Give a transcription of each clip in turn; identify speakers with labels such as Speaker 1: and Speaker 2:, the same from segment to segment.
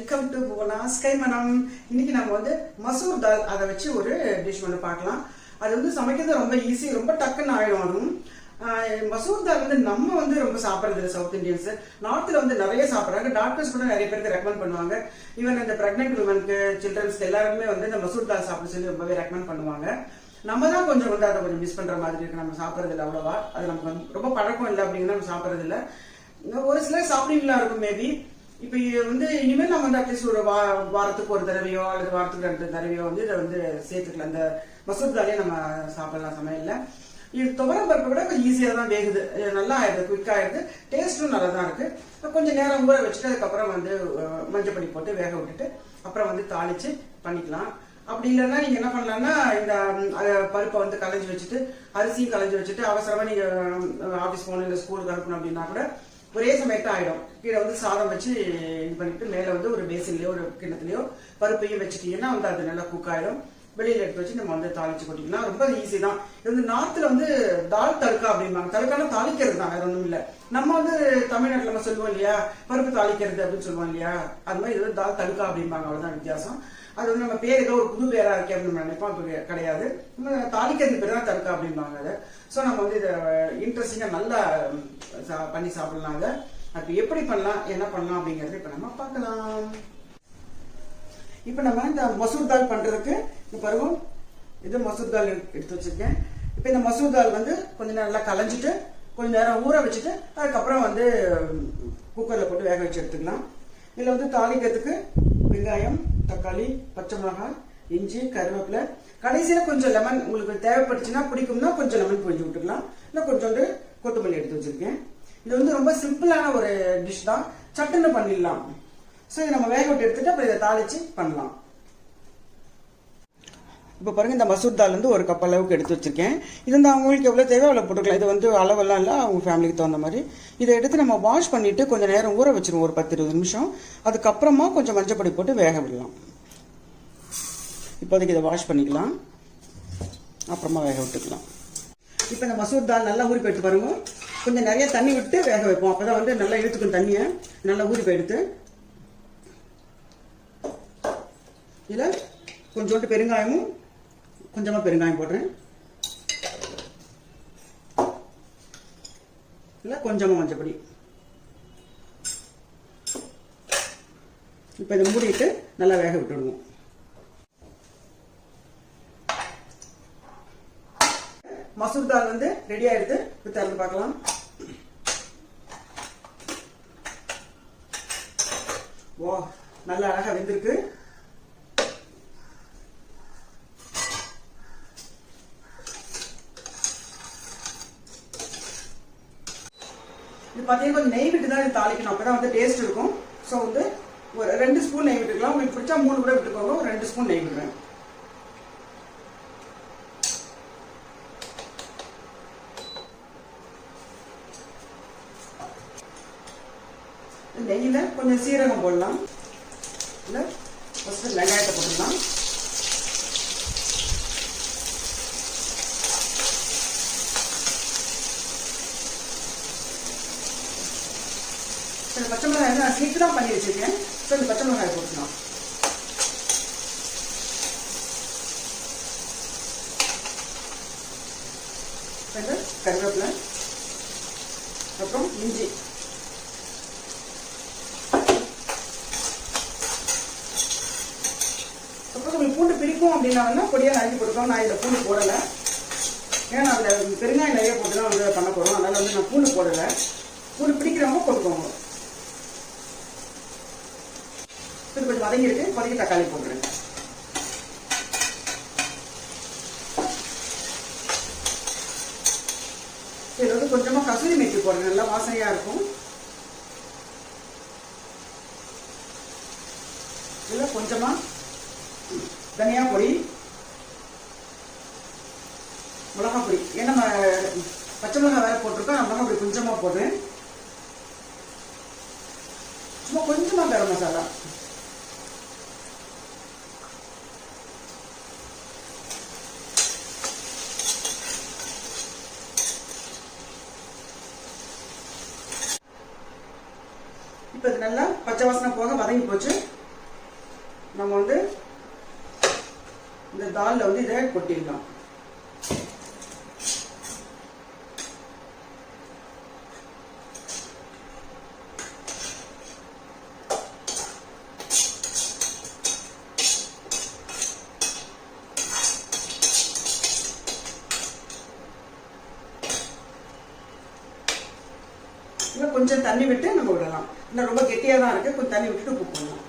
Speaker 1: Welcome to Bhuvana's கைமணம். இன்னைக்கு நம்ம வந்து மசூர் தால் அதை வச்சு ஒரு டிஷ் ஒன்று பார்க்கலாம். அது வந்து சமைக்கிறது ரொம்ப ஈஸி, ரொம்ப டக்குன்னு ஆயிடும். அதுவும் மசூர் தால் வந்து நம்ம வந்து ரொம்ப சாப்பிட்றது இல்லை. சவுத் இந்தியன்ஸ் நார்த்தில் வந்து நிறைய சாப்பிட்றாங்க. டாக்டர்ஸ் கூட நிறைய பேருக்கு ரெக்கமெண்ட் பண்ணுவாங்க. ஈவன் இந்த பிரெக்னென்ட் உமனுக்கு, சில்ட்ரன்ஸ்க்கு எல்லாருமே வந்து இந்த மசூர் தால் சாப்பிட சொல்லி ரொம்பவே ரெக்கமெண்ட் பண்ணுவாங்க. நம்ம தான் கொஞ்சம் வந்து அதை கொஞ்சம் மிஸ் பண்ற மாதிரி இருக்கு. நம்ம சாப்பிட்றது இல்லை அவ்வளவா. அது நமக்கு ரொம்ப பழக்கம் இல்லை அப்படிங்கன்னா நம்ம சாப்பிட்றது இல்லை. ஒரு சிலர் சாப்பிடுவீங்களா இருக்கும் மேபி. இப்போ வந்து இனிமேல் நம்ம வந்து அட்லீஸ்ட் ஒரு வாரத்துக்கு ஒரு தடவையோ அல்லது வாரத்துக்கு 2 தடவையோ வந்து இதை வந்து சேர்த்துக்கலாம். இந்த மசூர் தாலே நம்ம சாப்பிடலாம் சமையல்ல. இது துவரம் பருப்பு விட கொஞ்சம் ஈஸியாக தான் வேகுது, நல்லா ஆயிடுது, குயிக் ஆயிடுது, டேஸ்ட்டும் நல்லா தான் இருக்கு. கொஞ்சம் நேரம் ஊற வச்சுட்டு அதுக்கப்புறம் வந்து மஞ்சள் பொடி போட்டு வேக விட்டுட்டு அப்புறம் வந்து தாளிச்சு பண்ணிக்கலாம். அப்படி இல்லைன்னா நீங்க என்ன பண்ணலாம்னா இந்த பருப்பை வந்து களைஞ்சி வச்சுட்டு அரிசியும் களைஞ்சி வச்சுட்டு அவசரமா நீங்க ஆஃபீஸ் போகணும் இல்லை ஸ்கூலுக்கு அனுப்பணும் அப்படின்னா கூட ஒரே சமயத்தான் ஆயிடும். கீழே வந்து சாதம் வச்சு இது பண்ணிட்டு மேல வந்து ஒரு பேசின்லயோ ஒரு கிண்ணத்துலயோ பருப்பையும் வச்சுட்டீங்கன்னா வந்து அது நல்லா குக் ஆயிடும். வெளியில எடுத்து வச்சு நம்ம வந்து தாளிச்சு கொட்டிக்கலாம். ரொம்ப ஈஸி தான். இது வந்து நார்த்ல வந்து தால் தடுக்கா அப்படிம்பாங்க. தடுக்கான தாளிக்கிறது தான், வேற ஒன்றும் இல்லை. நம்ம வந்து தமிழ்நாட்டில் நம்ம சொல்லுவோம் இல்லையா, பருப்பு தாளிக்கிறது அப்படின்னு சொல்லுவோம் இல்லையா, அது மாதிரி இது வந்து தால் தடுக்கா அப்படிம்பாங்க. அவ்வளவுதான் வித்தியாசம். அது வந்து நம்ம பேர் ஏதோ ஒரு புது பேரா இருக்கே அப்படின்னு நம்ம நினைப்போம். அது கிடையாது. தாளிக்கிறது பேர் தான் தடுக்கா அப்படிம்பாங்க அதை. ஸோ நம்ம வந்து இதை இன்ட்ரெஸ்டிங்கா நல்லா பண்ணி சாப்பிடலாம். அதை அப்ப எப்படி பண்ணலாம், என்ன பண்ணலாம் அப்படிங்கறது இப்ப நம்ம பார்க்கலாம். இப்ப நம்ம இந்த மசூர் தால் பண்றதுக்கு இந்த பருவம் இது மசூர் தால் எடுத்து வச்சிருக்கேன். இப்ப இந்த மசூர் தால் வந்து கொஞ்சம் நல்லா களைஞ்சிட்டு கொஞ்ச நேரம் ஊற வச்சுட்டு அதுக்கப்புறம் வந்து குக்கர்ல போட்டு வேக வச்சு எடுத்துக்கலாம். இதுல வந்து தாளிக்கிறதுக்கு வெங்காயம், தக்காளி, பச்சை மிளகாய், இஞ்சி, கருவேப்பிலை, கடைசியில கொஞ்சம் லெமன் உங்களுக்கு தேவைப்பட்டுச்சுன்னா பிடிக்கும்னா கொஞ்சம் லெமன் புழிஞ்சு விட்டுக்கலாம். இல்லை கொஞ்சோண்டு கொத்தமல்லி எடுத்து வச்சிருக்கேன். இது வந்து ரொம்ப சிம்பிளான ஒரு டிஷ் தான், சட்டுன்னு பண்ணிடலாம். ஸோ இதை நம்ம வேக விட்டு எடுத்துட்டு அப்புறம் இதை தாளிச்சு பண்ணலாம். இப்போ பாருங்க, இந்த மசூர் தால் வந்து 1 கப் அளவுக்கு எடுத்து வச்சிருக்கேன். இது வந்து அவங்களுக்கு எவ்வளோ தேவை அவ்வளோ போட்டுக்கலாம். இது வந்து அளவெல்லாம் இல்லை, அவங்க ஃபேமிலிக்கு தகுந்த மாதிரி. இதை எடுத்து நம்ம வாஷ் பண்ணிட்டு கொஞ்சம் நேரம் ஊற வச்சிருவோம், ஒரு 10-20 நிமிஷம். அதுக்கப்புறமா கொஞ்சம் மஞ்சள் பொடி போட்டு வேக விடலாம். இப்போதைக்கு இதை வாஷ் பண்ணிக்கலாம், அப்புறமா வேக விட்டுக்கலாம். இப்போ இந்த மசூர் தால் நல்லா ஊறி போயிட்டு பாருங்க. கொஞ்சம் நிறைய தண்ணி விட்டு வேக வைப்போம், அப்பதான் வந்து நல்லா இழுத்துக்கும் தண்ணியை. நல்லா ஊறி போயிடுத்து. இதில் கொஞ்சோண்டு பெருங்காயமும் கொஞ்சமா பெருங்காயம் போடுறேன். இல்லை கொஞ்சமா மஞ்சள் பொடி. இப்போ இதை மூடிட்டு நல்லா வேக விட்டுடுவோம். மசூர் தால் வந்து ரெடி ஆயிடுது. திறந்து பார்க்கலாம். வா, நல்லா அழகா வெந்திருக்கு. இது பார்த்தீங்கன்னா கொஞ்சம் நெய் விட்டு தான் இது தாளிக்கணும், அப்பதான் வந்து டேஸ்ட் இருக்கும். ஸோ வந்து ஒரு 2 ஸ்பூன் நெய் விட்டுக்கலாம். உங்களுக்கு பிடிச்சா 3 கூட விட்டுக்கோங்க. ஒரு 2 ஸ்பூன் நெய் விடுவேன். நெய்யில கொஞ்சம் சீரகம் போடலாம். இல்லை ஃபர்ஸ்ட் வெங்காயத்தை போட்டுக்கலாம். பச்சை மிளகாய் நான் ஸ்லிப் தான் பண்ணி வச்சிருக்கேன். ஸோ இந்த பச்சை மிளகாய் போட்டுக்கலாம். கருவேப்பிலை, அப்புறம் இஞ்சி, சப்போஸ் உங்களுக்கு பூண்டு பிடிக்கும் அப்படின்னா பொடியாக நறுக்கி போட்டுக்கோங்க. நான் இதில் பூண்டு போடலை, ஏன்னா அதில் பெருங்காயம் நிறைய போட்டு தான் வந்து பண்ண போகிறோம். அதனால வந்து நான் பூண்டு போடலை. பூண்டு பிடிக்கிறவங்க போட்டுக்கோங்க. இது கொஞ்சம் வதங்கி இருக்கு. வதங்கி தக்காளி போடுறேன். இதுல வந்து கொஞ்சமா கசூரி மேத்தி போடுறேன், நல்லா வாசனையா இருக்கும். இதுல கொஞ்சமா தனியா பொடி, மிளகா பொடி. ஏன்னா நம்ம பச்சை மிளகாய் வேற போட்டிருக்கோம், நான் மிளகா பொடி கொஞ்சமா போடுறேன். சும்மா கொஞ்சமா கரம் மசாலா. இப்போ இது நல்லா பச்சை வாசனை போக வதங்கி போச்சு. நம்ம வந்து இந்த தால்ல வந்து இதை கொட்டிடலாம். கொஞ்சம் தண்ணி விட்டு நம்ம விடலாம். இன்னும் ரொம்ப கெட்டியா தான் இருக்கு. கொஞ்சம் தண்ணி விட்டுட்டு உப்பு போடலாம்.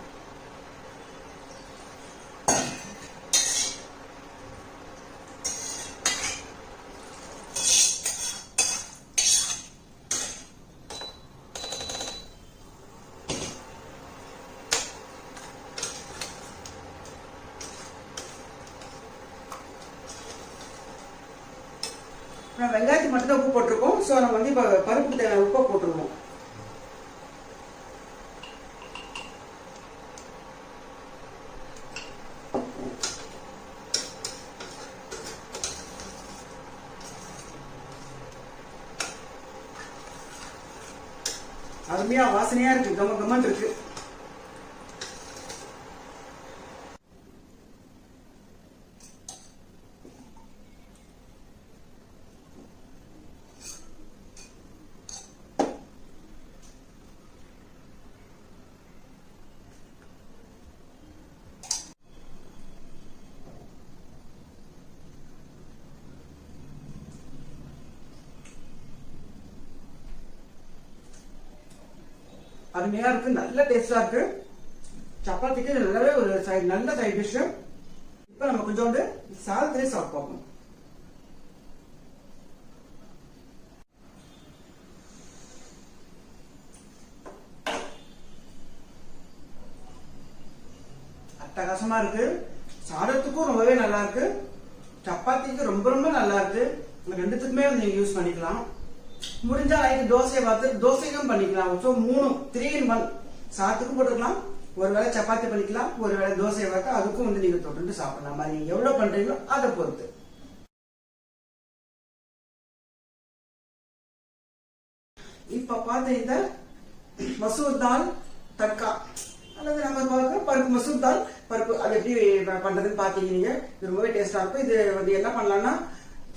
Speaker 1: வெங்காயத்துக்கு மட்டும் தான் உப்பு போட்டிருக்கோம். ஸோ நம்ம வந்து இப்போ பருப்புக்கு தேவையான உப்பை போட்டுருவோம். அருமையா வாசனையா இருக்கு, கம கமன்னு இருக்கு. அருமையா இருக்கு, நல்ல டேஸ்டா இருக்கு. சப்பாத்திக்கு நல்லாவே ஒரு நல்ல சைட் டிஷ். இப்ப நம்ம கொஞ்சோண்டு சாதத்திலே சாப்பிட்டு பார்ப்போம். அட்டகாசமா இருக்கு. சாதத்துக்கும் ரொம்பவே நல்லா இருக்கு, சப்பாத்திக்கு ரொம்ப ரொம்ப நல்லா இருக்கு. ரெண்டுத்துக்குமே நீங்க யூஸ் பண்ணிக்கலாம். முடிஞ்சா நைட்டு தோசையை பார்த்து தோசைக்கும் பண்ணிக்கலாம். ஸோ 3 in 1 சாத்துக்கும் போட்டுக்கலாம், ஒருவேளை சப்பாத்தி பண்ணிக்கலாம், ஒருவேளை தோசையை பார்த்து அதுக்கும் வந்து நீங்க தொட்டு சாப்பிடலாம். மாதிரி நீங்க எவ்வளவு பண்றீங்களோ அதை பொறுத்து. இப்ப பார்த்த இந்த மசூர் தால் தட்கா அல்லது நம்ம பருப்பு மசூர் தால் பருப்பு அது எப்படி பண்றதுன்னு பாத்தீங்க. நீங்க இது ரொம்பவே டேஸ்டா இருக்கும். இது வந்து என்ன பண்ணலாம்னா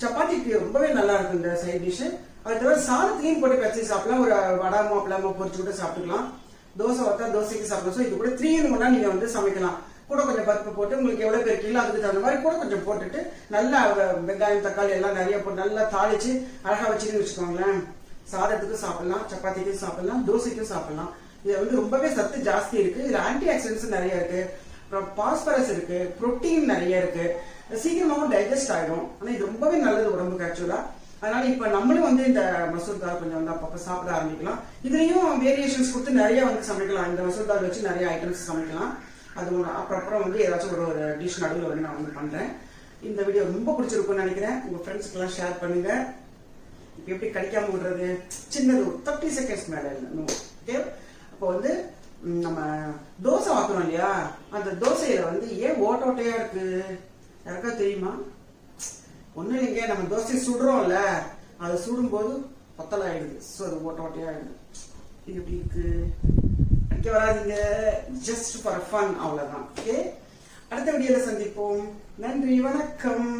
Speaker 1: சப்பாத்திக்கு ரொம்பவே நல்லா இருக்கும் இந்த சைட் டிஷ். அது தவிர சாதத்திலையும் போட்டு பச்சை சாப்பிடலாம், ஒரு வடாமோ அப்பளமோ பொரிச்சு கூட சாப்பிட்டுக்கலாம். தோசை வத்தா தோசைக்கு சாப்பிடலாம். ஸோ இது கூட 3 in 1 நீங்க வந்து சமைக்கலாம். கூட கொஞ்சம் பருப்பு போட்டு உங்களுக்கு எவ்வளவு பேர் இருக்கீங்களோ அதுக்கு தகுந்த மாதிரி கூட கொஞ்சம் போட்டுட்டு நல்லா வெங்காயம் தக்காளி எல்லாம் நிறைய போட்டு நல்லா தாளிச்சு அழகா வச்சுன்னு வச்சுக்கோங்களேன். சாதத்துக்கும் சாப்பிடலாம், சப்பாத்திக்கும் சாப்பிடலாம், தோசைக்கும் சாப்பிடலாம். இது வந்து ரொம்பவே சத்து ஜாஸ்தி இருக்கு. இதுல ஆன்டி ஆக்சிடென்ட்ஸ் நிறைய இருக்கு, அப்புறம் பாஸ்பரஸ் இருக்கு, புரோட்டீன் நிறைய இருக்கு, சீக்கிரமாவும் டைஜஸ்ட் ஆயிடும். ஆனா இது ரொம்பவே நல்லது உடம்புக்கு ஆக்சுவலா. அதனால இப்ப நம்மளும் வந்து இந்த மசூர் தால் கொஞ்சம் வந்து அப்பப்ப சாப்பிட ஆரம்பிக்கலாம். இதுலயும் வேரியேஷன்ஸ் கொடுத்து நிறைய வந்து சமைக்கலாம். இந்த மசூர் தால் வச்சு நிறைய ஐட்டம்ஸ் சமைக்கலாம். அது அப்புறம் வந்து ஏதாச்சும் ஒரு டிஷ் நடுவில் வந்து நான் வந்து பண்றேன். இந்த வீடியோ ரொம்ப பிடிச்சிருக்கும்னு நினைக்கிறேன். உங்க ஃப்ரெண்ட்ஸ்க்கு எல்லாம் ஷேர் பண்ணுங்க. இப்ப எப்படி கடிக்காம விடுறது, சின்னது 30 seconds மேல ஓகே. அப்போ வந்து நம்ம தோசை வாக்குறோம் இல்லையா, அந்த தோசையில வந்து ஏன் ஓட்டையா இருக்கு யாருக்கா தெரியுமா? ஒண்ணு இல்லைங்க, நம்ம தோசை சுடுறோம்ல, அது சுடும் போது பத்தலாயிடுது. ஸோ அது ஓட்டையா ஆயிடுது. இது எப்படி இருக்கு, அடிக்க வராதிங்க, ஜஸ்ட் ஃபார் ஃபன், அவ்வளவுதான். ஓகே, அடுத்த வீடியோல சந்திப்போம். நன்றி, வணக்கம்.